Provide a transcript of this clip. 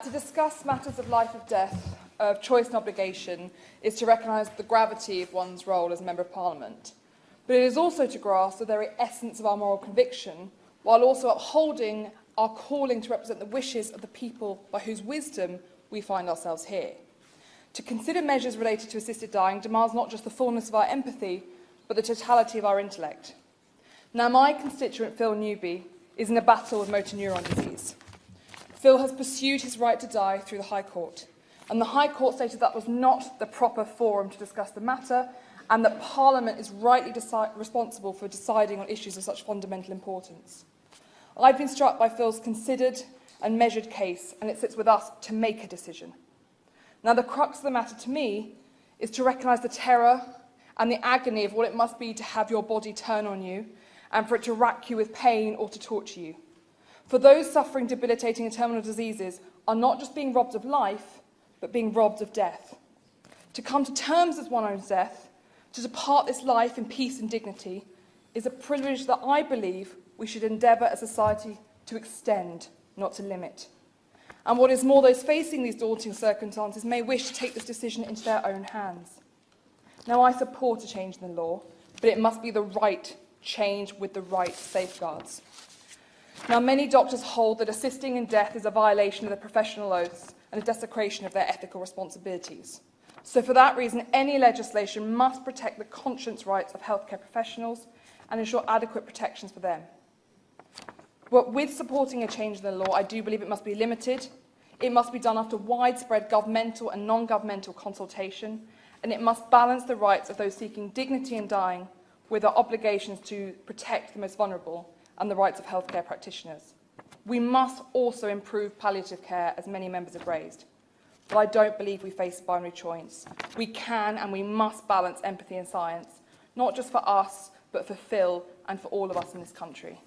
To discuss matters of life or death, of choice and obligation, is to recognise the gravity of one's role as a Member of Parliament. But it is also to grasp the very essence of our moral conviction, while also upholding our calling to represent the wishes of the people by whose wisdom we find ourselves here. To consider measures related to assisted dying demands not just the fullness of our empathy, but the totality of our intellect. Now, my constituent Phil Newby is in a battle with motor neuron disease. Phil has pursued his right to die through the High Court, and the High Court stated that was not the proper forum to discuss the matter, and that Parliament is rightly responsible for deciding on issues of such fundamental importance. I've been struck by Phil's considered and measured case, and it sits with us to make a decision. Now, the crux of the matter to me is to recognise the terror and the agony of what it must be to have your body turn on you, and for it to rack you with pain or to torture you. For those suffering debilitating and terminal diseases are not just being robbed of life, but being robbed of death. To come to terms with one's own death, to depart this life in peace and dignity, is a privilege that I believe we should endeavour as a society to extend, not to limit. And what is more, those facing these daunting circumstances may wish to take this decision into their own hands. Now, I support a change in the law, but it must be the right change with the right safeguards. Now, many doctors hold that assisting in death is a violation of their professional oaths and a desecration of their ethical responsibilities. So for that reason, any legislation must protect the conscience rights of healthcare professionals and ensure adequate protections for them. But with supporting a change in the law, I do believe it must be limited, it must be done after widespread governmental and non-governmental consultation, and it must balance the rights of those seeking dignity in dying with our obligations to protect the most vulnerable and the rights of healthcare practitioners. We must also improve palliative care, as many members have raised. But I don't believe we face binary choice. We can and we must balance empathy and science, not just for us, but for Phil and for all of us in this country.